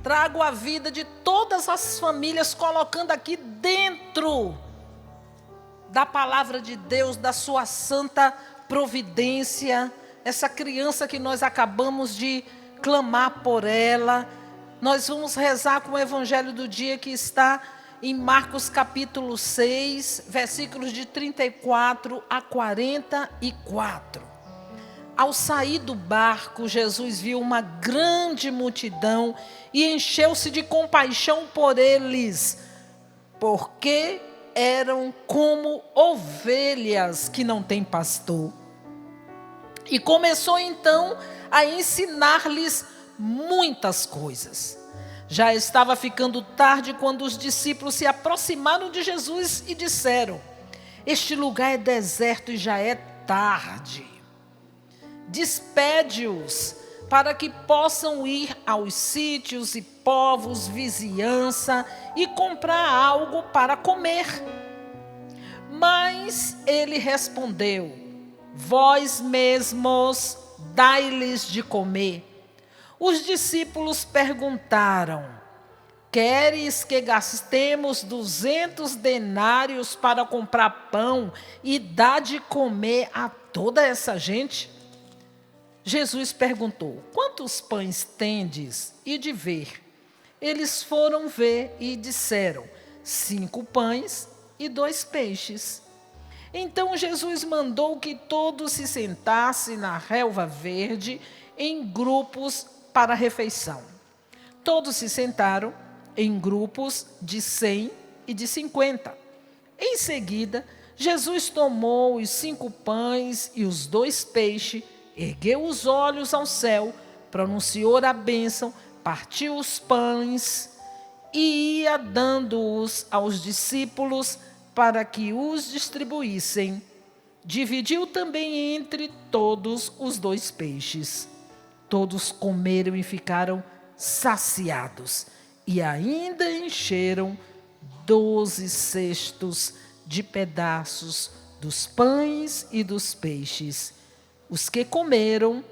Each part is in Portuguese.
trago a vida de todas as famílias, colocando aqui dentro da palavra de Deus, da sua santa providência, essa criança que nós acabamos de clamar por ela. Nós vamos rezar com o evangelho do dia que está em Marcos capítulo 6, versículos de 34 a 44. Ao sair do barco, Jesus viu uma grande multidão e encheu-se de compaixão por eles, porque eram como ovelhas que não têm pastor. E começou então a ensinar-lhes muitas coisas. Já estava ficando tarde quando os discípulos se aproximaram de Jesus e disseram: este lugar é deserto e já é tarde. Despede-os para que possam ir aos sítios e povos, vizinhança e comprar algo para comer. Mas ele respondeu: vós mesmos dai-lhes de comer. Os discípulos perguntaram: queres que gastemos 200 denários para comprar pão e dar de comer a toda essa gente? Jesus perguntou: quantos pães tendes? E de ver. Eles foram ver e disseram: 5 pães e 2 peixes. Então Jesus mandou que todos se sentassem na relva verde, em grupos para a refeição. Todos se sentaram em grupos de 100 e de 50. Em seguida, Jesus tomou os 5 pães e os 2 peixes, ergueu os olhos ao céu, pronunciou a bênção, partiu os pães e ia dando-os aos discípulos para que os distribuíssem. Dividiu também entre todos os 2 peixes. Todos comeram e ficaram saciados, e ainda encheram 12 cestos de pedaços dos pães e dos peixes. Os que comeram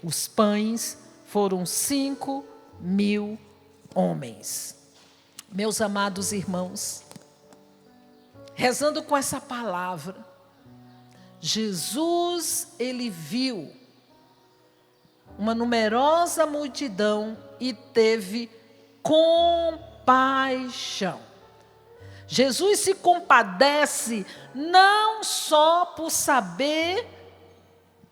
os pães foram 5.000 homens. Meus amados irmãos, rezando com essa palavra, Jesus, ele viu uma numerosa multidão e teve compaixão. Jesus se compadece não só por saber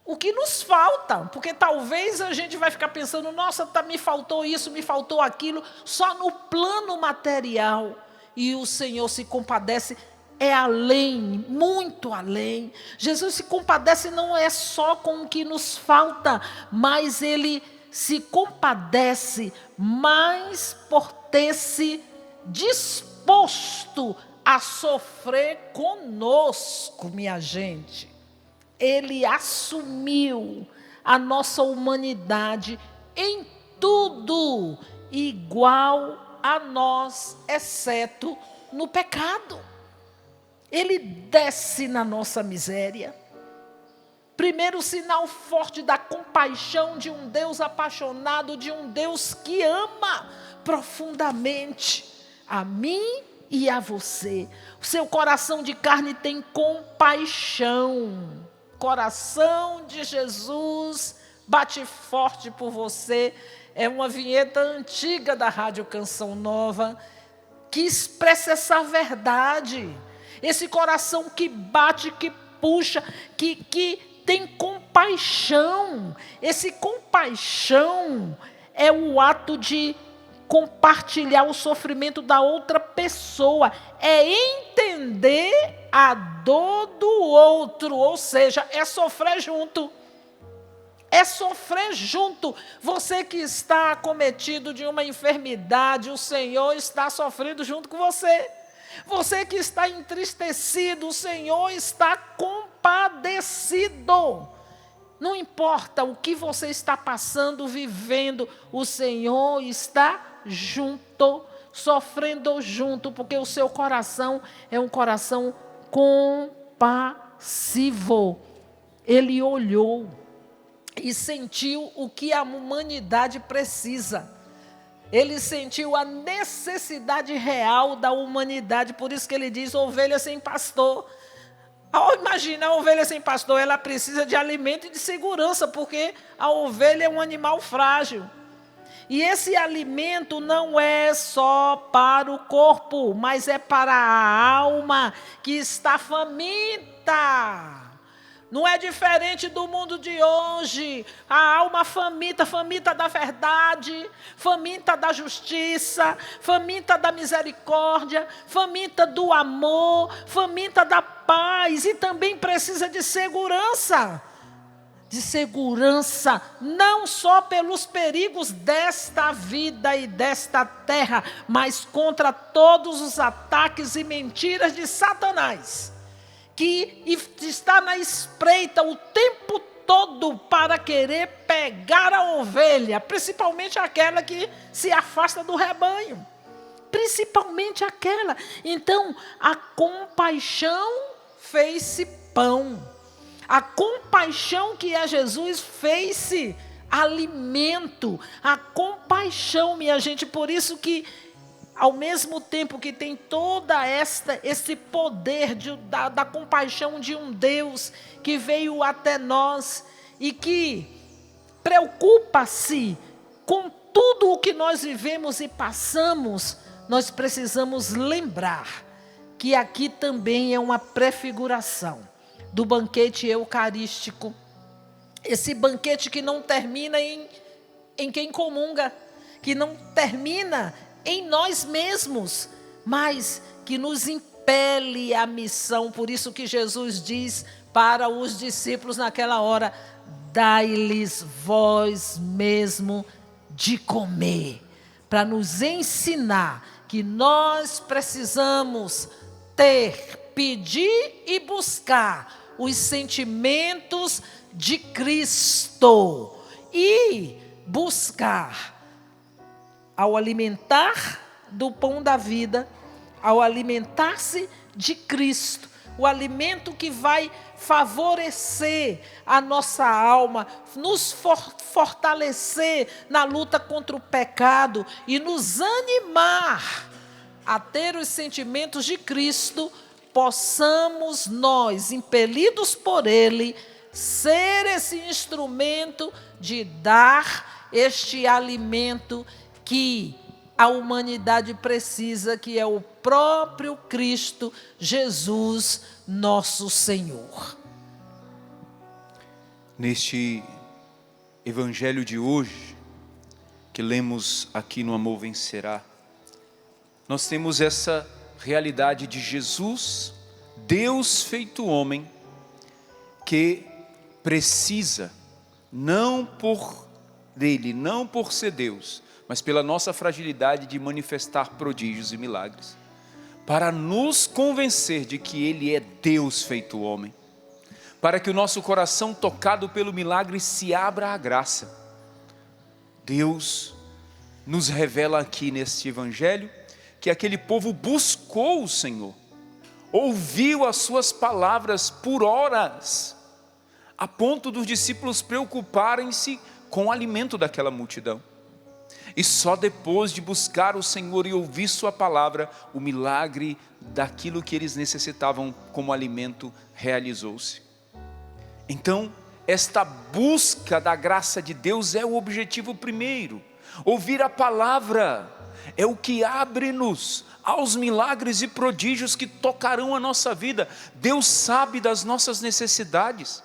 o que nos falta, porque talvez a gente vai ficar pensando: nossa, me faltou isso, me faltou aquilo, só no plano material. E o Senhor se compadece, é além, muito além. Jesus se compadece não é só com o que nos falta, mas Ele se compadece mais por ter se disposto a sofrer conosco, minha gente. Ele assumiu a nossa humanidade em tudo, igual a nós, exceto no pecado. Ele desce na nossa miséria. Primeiro sinal forte da compaixão de um Deus apaixonado, de um Deus que ama profundamente a mim e a você. O seu coração de carne tem compaixão. Coração de Jesus bate forte por você. É uma vinheta antiga da Rádio Canção Nova que expressa essa verdade. Esse coração que bate, que puxa, que tem compaixão. Esse compaixão é o ato de compartilhar o sofrimento da outra pessoa. É entender a dor do outro, ou seja, é sofrer junto. É sofrer junto. Você que está acometido de uma enfermidade, o Senhor está sofrendo junto com você. Você que está entristecido, o Senhor está compadecido. Não importa o que você está passando, vivendo, o Senhor está junto, sofrendo junto, porque o seu coração é um coração compassivo. Ele olhou e sentiu o que a humanidade precisa. Ele sentiu a necessidade real da humanidade, por isso que ele diz ovelha sem pastor. Ao imaginar a ovelha sem pastor, ela precisa de alimento e de segurança, porque a ovelha é um animal frágil. E esse alimento não é só para o corpo, mas é para a alma que está faminta. Não é diferente do mundo de hoje. A alma faminta, faminta da verdade, faminta da justiça, faminta da misericórdia, faminta do amor, faminta da paz e também precisa de segurança. De segurança, não só pelos perigos desta vida e desta terra, mas contra todos os ataques e mentiras de Satanás, que está na espreita o tempo todo para querer pegar a ovelha, principalmente aquela que se afasta do rebanho, principalmente aquela. Então, a compaixão fez-se pão. A compaixão que é Jesus fez-se alimento. A compaixão, minha gente, por isso que ao mesmo tempo que tem toda esse poder da compaixão de um Deus que veio até nós e que preocupa-se com tudo o que nós vivemos e passamos, nós precisamos lembrar que aqui também é uma prefiguração do banquete eucarístico. Esse banquete que não termina em quem comunga, que não termina em nós mesmos, mas que nos impele à missão. Por isso que Jesus diz para os discípulos naquela hora: dai-lhes vós mesmo de comer, para nos ensinar que nós precisamos pedir e buscar os sentimentos de Cristo e buscar, ao alimentar do pão da vida, ao alimentar-se de Cristo, o alimento que vai favorecer a nossa alma, nos fortalecer na luta contra o pecado e nos animar a ter os sentimentos de Cristo, possamos nós, impelidos por Ele, ser esse instrumento de dar este alimento que a humanidade precisa, que é o próprio Cristo Jesus, nosso Senhor. Neste evangelho de hoje, que lemos aqui no Amor Vencerá, nós temos essa realidade de Jesus, Deus feito homem, que precisa, não por dele, não por ser Deus, mas pela nossa fragilidade de manifestar prodígios e milagres, para nos convencer de que Ele é Deus feito homem, para que o nosso coração tocado pelo milagre se abra à graça. Deus nos revela aqui neste evangelho que aquele povo buscou o Senhor, ouviu as suas palavras por horas, a ponto dos discípulos preocuparem-se com o alimento daquela multidão. E só depois de buscar o Senhor e ouvir sua palavra, o milagre daquilo que eles necessitavam como alimento realizou-se. Então, esta busca da graça de Deus é o objetivo primeiro. Ouvir a palavra é o que abre-nos aos milagres e prodígios que tocarão a nossa vida. Deus sabe das nossas necessidades,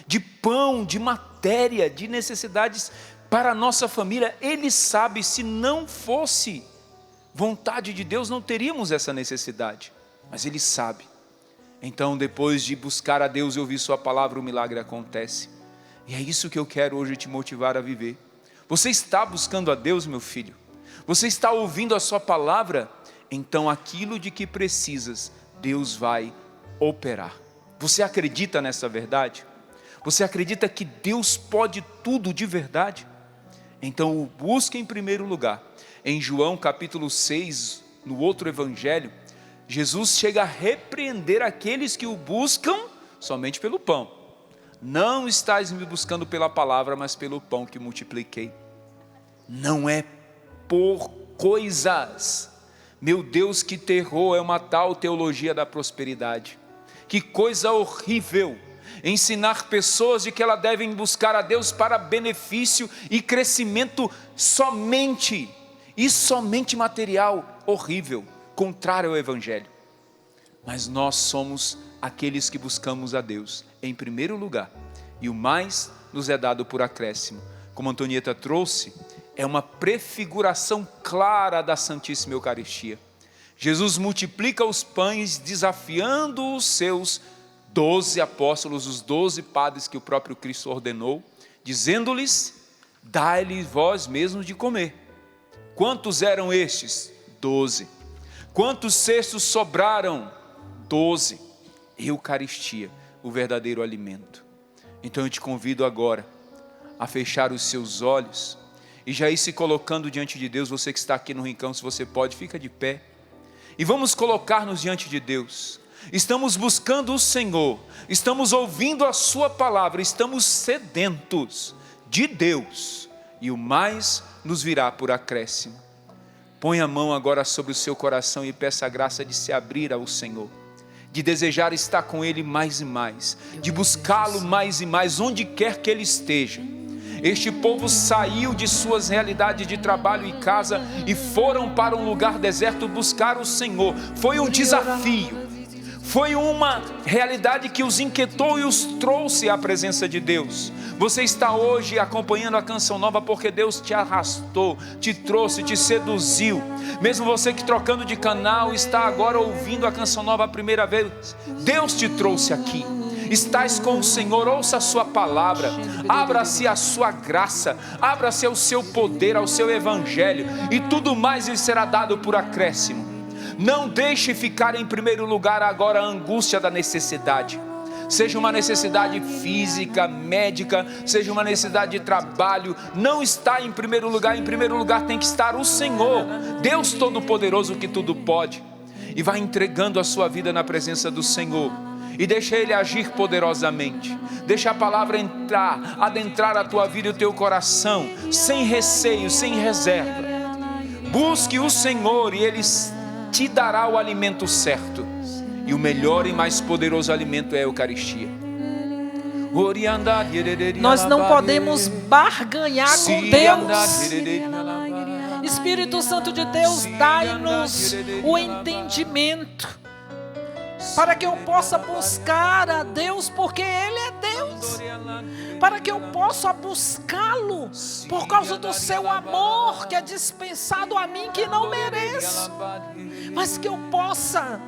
de pão, de matéria, de necessidades para a nossa família. Ele sabe. Se não fosse vontade de Deus, não teríamos essa necessidade, mas Ele sabe. Então, depois de buscar a Deus e ouvir sua palavra, o milagre acontece. E é isso que eu quero hoje te motivar a viver. Você está buscando a Deus, meu filho? Você está ouvindo a sua palavra? Então aquilo de que precisas, Deus vai operar. Você acredita nessa verdade? Você acredita que Deus pode tudo de verdade? Então o busque em primeiro lugar. Em João capítulo 6, no outro evangelho, Jesus chega a repreender aqueles que o buscam somente pelo pão. Não estais me buscando pela palavra, mas pelo pão que multipliquei. Não é por coisas. Meu Deus, que terror é uma tal teologia da prosperidade. Que coisa horrível ensinar pessoas de que elas devem buscar a Deus para benefício e crescimento somente material. Horrível, contrário ao Evangelho. Mas nós somos aqueles que buscamos a Deus em primeiro lugar, e o mais nos é dado por acréscimo. Como a Antonieta trouxe, é uma prefiguração clara da Santíssima Eucaristia. Jesus multiplica os pães, desafiando os seus 12 apóstolos, os 12 padres que o próprio Cristo ordenou, dizendo-lhes: dai-lhe vós mesmos de comer. Quantos eram estes? 12. Quantos cestos sobraram? 12. Eucaristia, o verdadeiro alimento. Então eu te convido agora a fechar os seus olhos e já ir se colocando diante de Deus. Você que está aqui no rincão, se você pode, fica de pé. E vamos colocar-nos diante de Deus. Estamos buscando o Senhor, estamos ouvindo a sua palavra, estamos sedentos de Deus, e o mais nos virá por acréscimo. Põe a mão agora sobre o seu coração e peça a graça de se abrir ao Senhor, de desejar estar com Ele mais e mais, de buscá-lo mais e mais, onde quer que Ele esteja. Este povo saiu de suas realidades de trabalho e casa e foram para um lugar deserto buscar o Senhor. Foi um desafio, foi uma realidade que os inquietou e os trouxe à presença de Deus. Você está hoje acompanhando a Canção Nova porque Deus te arrastou, te trouxe, te seduziu. Mesmo você que trocando de canal está agora ouvindo a Canção Nova a primeira vez, Deus te trouxe aqui. Estás com o Senhor, ouça a sua palavra, abra-se a sua graça, abra-se ao seu poder, ao seu evangelho, e tudo mais lhe será dado por acréscimo. Não deixe ficar em primeiro lugar agora a angústia da necessidade. Seja uma necessidade física, médica, seja uma necessidade de trabalho, não está em primeiro lugar tem que estar o Senhor, Deus Todo-Poderoso que tudo pode. E vai entregando a sua vida na presença do Senhor. E deixa Ele agir poderosamente. Deixa a palavra entrar, adentrar a tua vida e o teu coração, sem receio, sem reserva. Busque o Senhor e Ele te dará o alimento certo. E o melhor e mais poderoso alimento é a Eucaristia. Nós não podemos barganhar com Deus. Espírito Santo de Deus, dai-nos o entendimento, para que eu possa buscar a Deus, porque Ele é Deus, para que eu possa buscá-lo, por causa do seu amor, que é dispensado a mim, que não mereço, mas que eu possa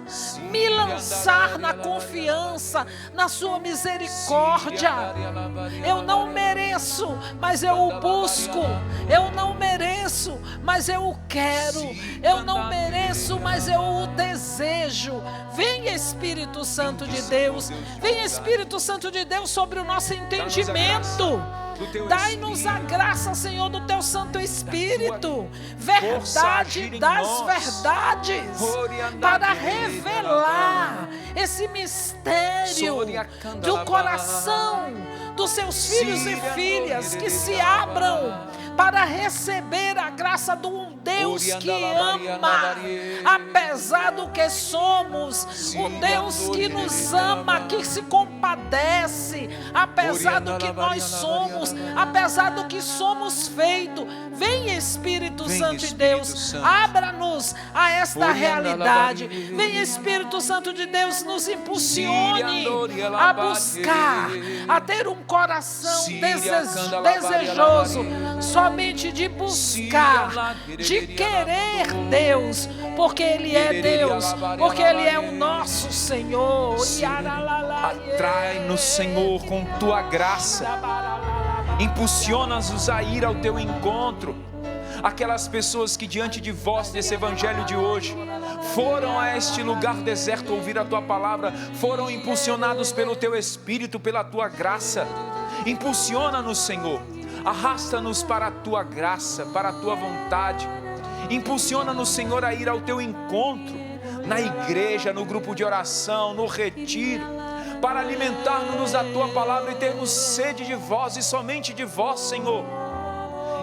me lançar na confiança, na sua misericórdia. Eu não mereço, mas eu o busco. Eu não mereço, mas eu o quero. Eu não mereço, mas eu o desejo. Vem Espírito Santo de Deus, vem Espírito Santo de Deus sobre o nosso entendimento. Dai-nos a graça, Senhor, do Teu Santo Espírito, verdade das verdades, para revelar esse mistério do coração dos Seus filhos e filhas, que se abram para receber a graça de um Deus que ama, apesar do que somos, um Deus que nos ama, que se compadece, apesar do que nós somos, apesar do que somos feitos. Vem Espírito Santo de Deus, abra-nos a esta realidade. Vem Espírito Santo de Deus, nos impulsione a buscar, a ter um coração desejoso, somente de buscar, de querer Deus, porque Ele é Deus, porque Ele é o nosso Senhor. Atrai-nos, Senhor, com Tua graça, impulsiona-nos a ir ao Teu encontro. Aquelas pessoas que diante de vós, desse evangelho de hoje, foram a este lugar deserto ouvir a Tua palavra, foram impulsionados pelo Teu Espírito, pela Tua graça. Impulsiona-nos, Senhor, arrasta-nos para a Tua graça, para a Tua vontade. Impulsiona-nos, Senhor, a ir ao Teu encontro, na igreja, no grupo de oração, no retiro, para alimentar-nos a Tua palavra e termos sede de vós e somente de vós, Senhor.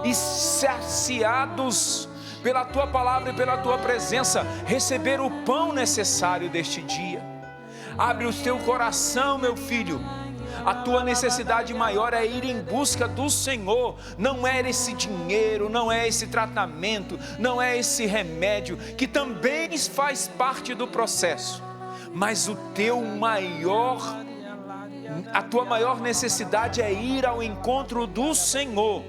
E saciados pela tua palavra e pela tua presença, receber o pão necessário deste dia. Abre o teu coração, meu filho. A tua necessidade maior é ir em busca do Senhor. Não é esse dinheiro, não é esse tratamento, não é esse remédio, que também faz parte do processo. Mas a tua maior necessidade é ir ao encontro do Senhor.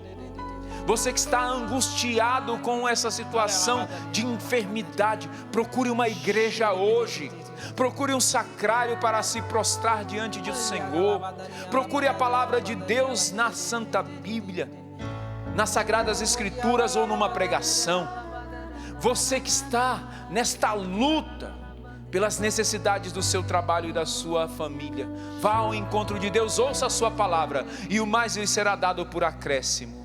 Você que está angustiado com essa situação de enfermidade, procure uma igreja hoje. Procure um sacrário para se prostrar diante do Senhor. Procure a palavra de Deus na Santa Bíblia, nas Sagradas Escrituras ou numa pregação. Você que está nesta luta pelas necessidades do seu trabalho e da sua família, vá ao encontro de Deus, ouça a sua palavra, e o mais lhe será dado por acréscimo.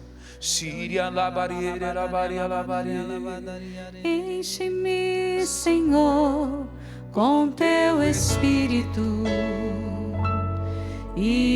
Enche-me, Senhor, com teu Espírito, e